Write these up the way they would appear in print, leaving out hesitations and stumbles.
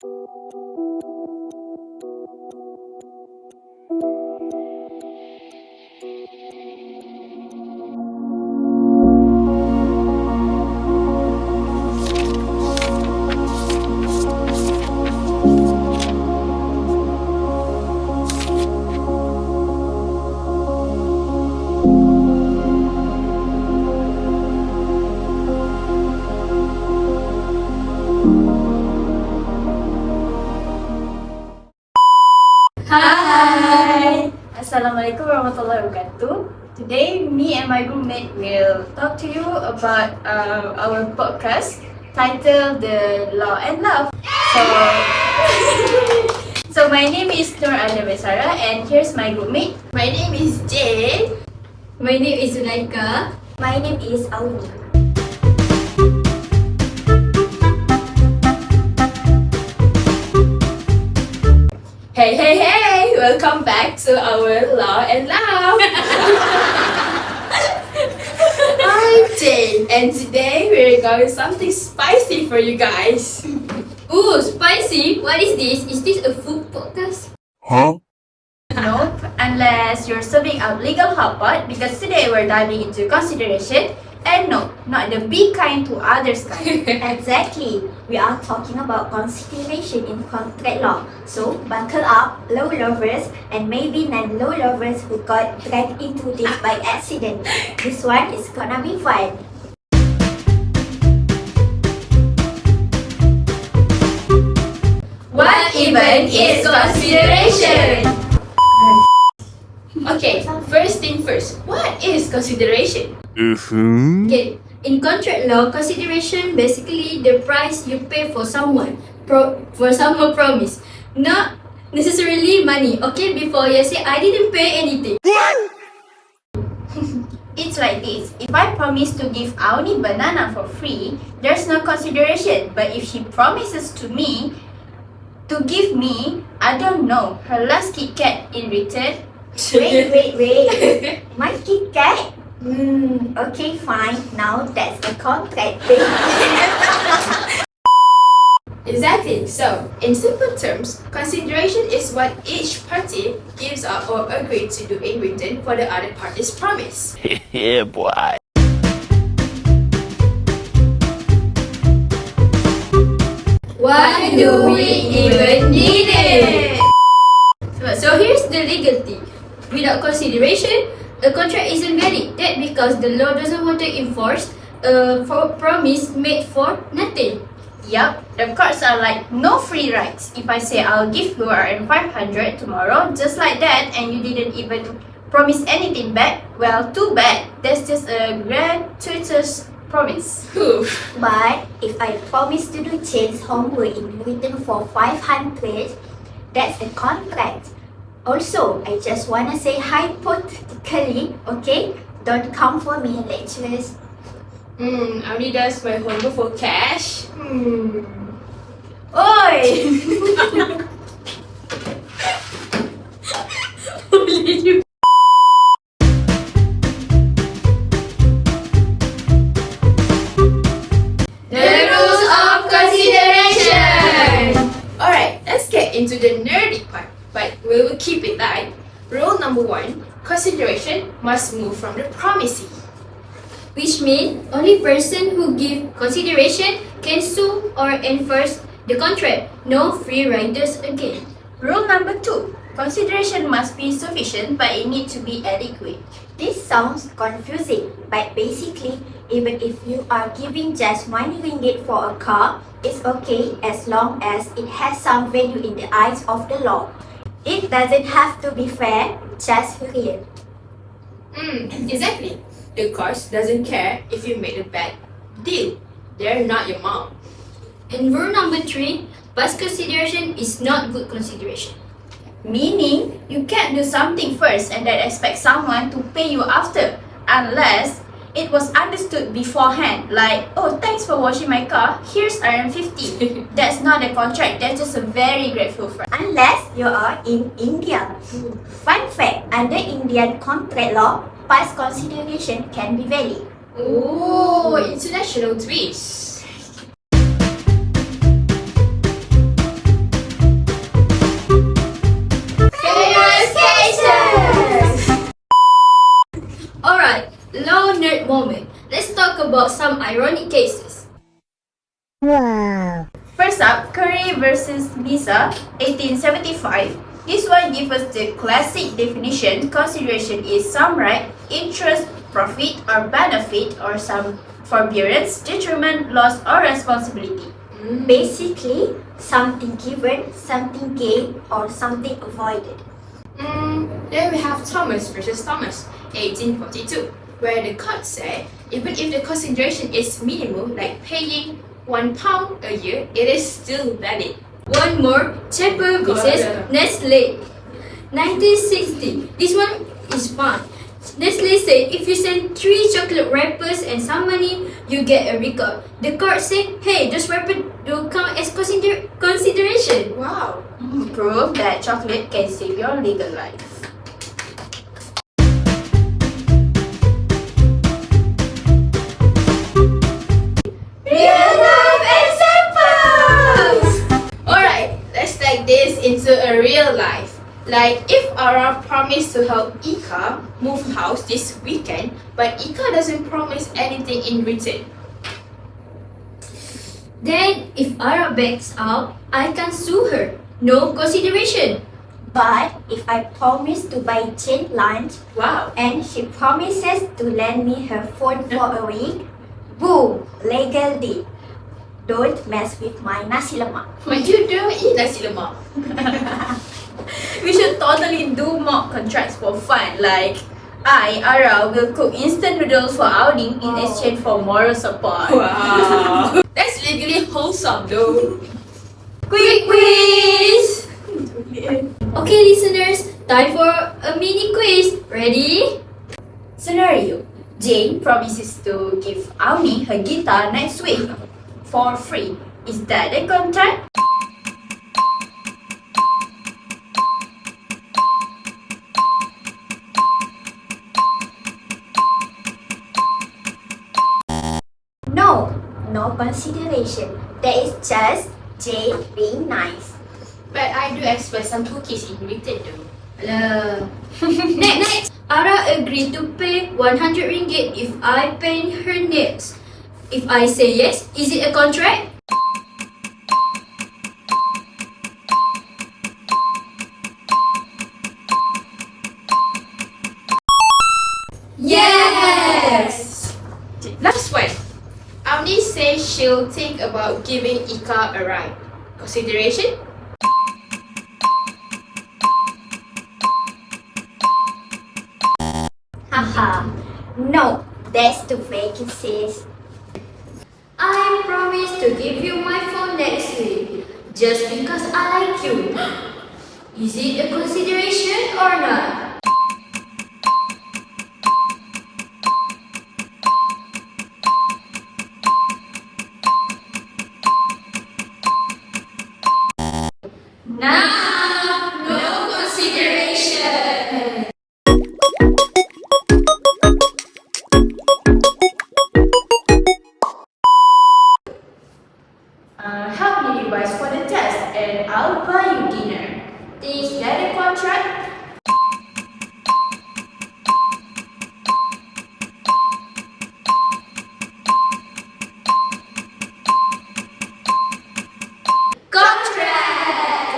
Hi! Assalamualaikum warahmatullahi wabarakatuh. Today, me and my roommate will talk to you about our podcast titled The Law and Love. So my name is Nur Alia Besara and here's my roommate. My name is Jay. My name is Zulaika. My name is Auni. Hey! Welcome back to our Law and Love. I'm Jay, and today we're going something spicy for you guys. Ooh, spicy! What is this? Is this a food podcast? Nope, unless you're serving out legal hotpot because today we're diving into consideration. And no, not the be kind to others kind. Exactly. We are talking about consideration in contract law. So buckle up, law lovers, and maybe non-law lovers who got dragged into this by accident. This one is gonna be fun. What even is consideration? Okay, first thing first. What is consideration? Okay, in contract law, consideration basically the price you pay for someone promise. Not necessarily money. Okay, before you say I didn't pay anything. It's like this. If I promise to give Auni banana for free, there's no consideration. But if she promises to give me, I don't know, her last Kit Kat in return. Wait. My Kit Kat? Okay, fine. Now that's a contract thing. Exactly. So, in simple terms, consideration is what each party gives up or agrees to do in return for the other party's promise. Yeah, boy. Why do we even need it? So here's the legality. Without consideration, a contract isn't valid. That because the law doesn't want to enforce a promise made for nothing. Yup, the courts are like no free rides. If I say I'll give you RM500 tomorrow, just like that, and you didn't even promise anything back, well, too bad. That's just a gratuitous promise. But if I promise to do Jane's homework in return for 500, that's a contract. Also, I just wanna say hypothetically, okay? Don't come for me, lecturers. I only does my homework for cash. Oi! The rules of consideration! Alright, let's get into the nerdy part, but we will keep it light. Rule number 1, consideration must move from the promisee. Which means only person who give consideration can sue or enforce the contract. No free riders again. Rule number 2. Consideration must be sufficient, but it needs to be adequate. This sounds confusing, but basically, even if you are giving just 1 ringgit for a car, it's okay as long as it has some value in the eyes of the law. It doesn't have to be fair, just real. Exactly. The court doesn't care if you made a bad deal. They're not your mom. And rule number 3, past consideration is not good consideration. Meaning, you can't do something first and then expect someone to pay you after, unless it was understood beforehand. Like, oh, thanks for washing my car, here's RM50. That's not a contract, that's just a very grateful friend. Unless you are in India. Fun fact, under Indian contract law, past consideration can be valid. Ooh, international twist. about some ironic cases. First up, Curry versus Lisa, 1875. This one gives us the classic definition. Consideration is some right, interest, profit or benefit, or some forbearance, detriment, loss or responsibility. Basically, something given, something gained, or something avoided. Then we have Thomas versus Thomas, 1842, where the court said even if the consideration is minimal, like paying £1 a year, it is still valid. One more, Chapel versus Nestle, 1960. This one is fun. Nestle said if you send 3 chocolate wrappers and some money, you get a recall. The court said, hey, those wrappers don't count as consideration. Wow. Prove that chocolate can save your legal life. Real life examples! Alright, let's take this into a real life. Like if Ara promised to help Ika move house this weekend, but Ika doesn't promise anything in return. Then, if Ara backs out, I can sue her. No consideration. But if I promise to buy Jane lunch Wow. and she promises to lend me her phone for a week, boom, legal deal. Don't mess with my nasi lemak. But you don't eat nasi lemak. We should totally do mock contracts for fun. Like, I, Ara, will cook instant noodles for outing in exchange for moral support. Wow. That's legally wholesome though. Quick quiz! Okay, listeners, time for a mini quiz. Ready? Scenario: Jane promises to give Auni her guitar next week for free. Is that a contract? No, no consideration. That is just Jane being nice. But I do expect some cookies in return though. Next, Ara agreed to pay 100 ringgit if I paint her nails. If I say yes, is it a contract? Yes! Last one. Amni says she'll think about giving Ika a ride. Consideration? Haha. No, that's too vacancies. I promise to give you my phone next week just because I like you. Is it a consideration or not? Now, no consideration. Help me revise for the test and I'll buy you dinner. Is that a contract? Contract!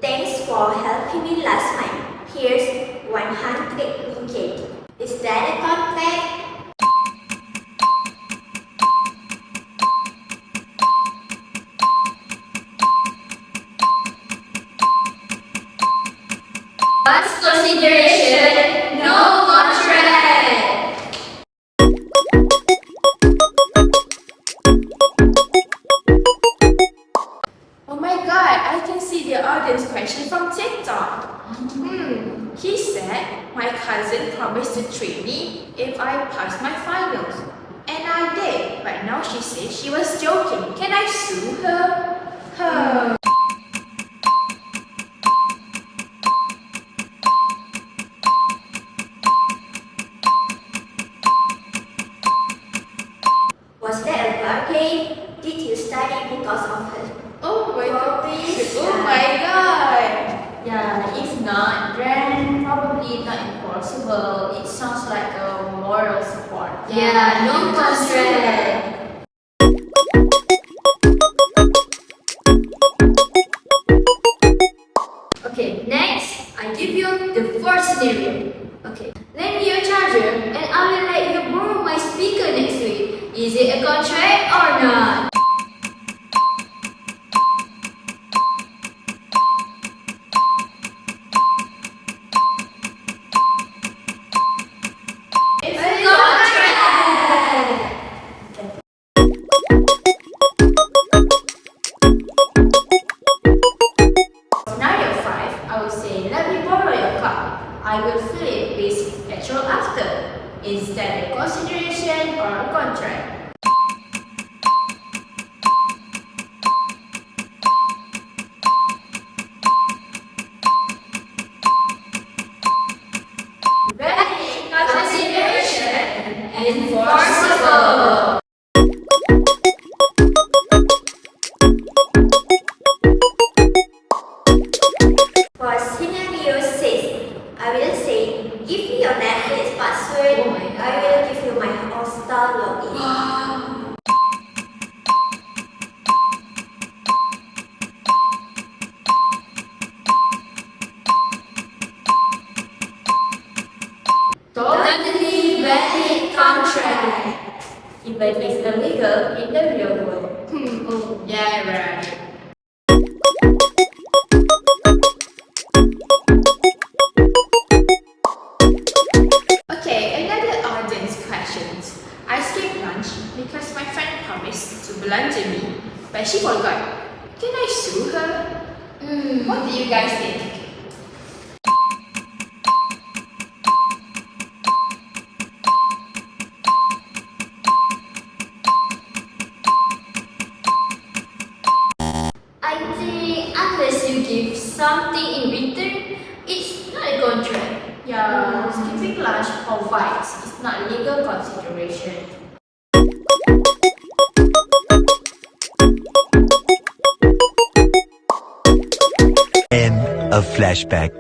Thanks for helping me last time. Here's 100 ringgit. Is that a contract? What's consideration? No contract! Oh my god, I can see the audience question from TikTok. He said, my cousin promised to treat me if I pass my finals. And I did, but now she says she was joking. Can I sue her? Was that a bargain? Did you study because of her? Oh my god. Promise. Oh my god. Yeah, if not, then probably not enforceable. It sounds like a moral support. Yeah, no constraint. Okay, next, I give you the fourth scenario. Okay, lend me your charger and I will let you borrow my speaker next week. Is it a contract or not? It's A contract! Scenario 5, I will say, let me borrow your car. I will fill it with petrol after. Is that a consideration or a contract? Very consideration enforceable. For scenario 6, I will say, give me your Netflix password. Oh my God. I will give you my All-Star login. Totally valid contract. Even if illegal in the real world. Oh. Yeah, right. Okay, another audience questions. I skipped lunch because my friend promised to belanja me, but she forgot. Can I sue her? What do you guys think? I think unless you give something in return, it's not a contract. Yeah, skipping lunch for vibes is not legal consideration. End of flashback.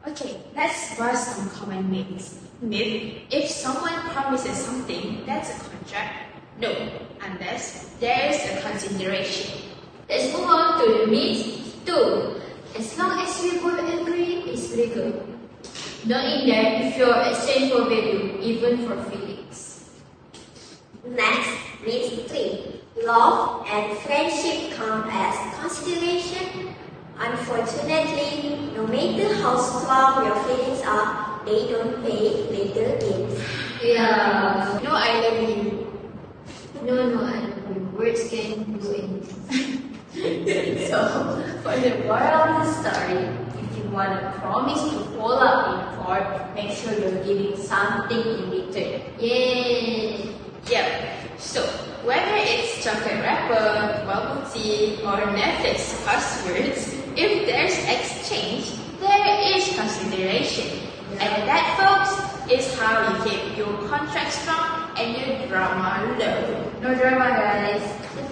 Okay, let's bust some common myths. Myth: if someone promises something, that's a contract. No, unless there is a consideration. Let's move on to the myth 2. As long as we both agree, it's legal. Not in there if you're exchange for value, even for feelings. Next, myth 3. Love and friendship count as consideration. Unfortunately, no matter how strong your feelings are, they don't pay legal bills. Yeah. No, I love you. No, I don't know. Words can do anything. So, for the moral of the story, if you want a promise to hold up in court, make sure you're giving something in return. Yay! Yep. So, whether it's chocolate wrapper, bubble tea, or Netflix passwords, if there's exchange, there is consideration. And that, folks, is how you keep your contract strong and your drama low. No drama, guys.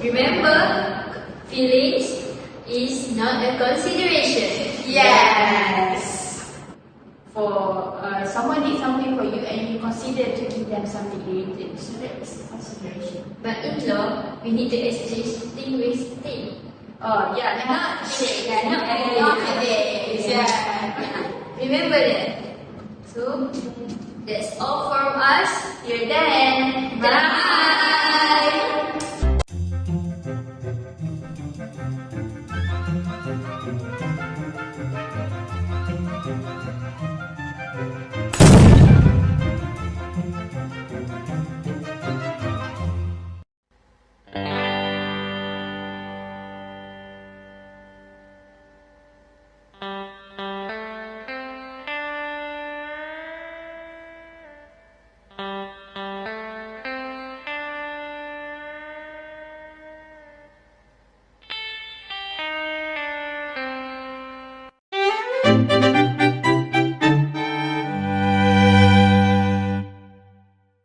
Remember, feelings is not a consideration. Yes. For someone did something for you and you consider to give them something in return, so that's consideration. But in law, we need to exchange thing with thing. Oh yeah, not Yeah, not feelings. Yeah. Remember that. So, that's all from us. You're done. Bye!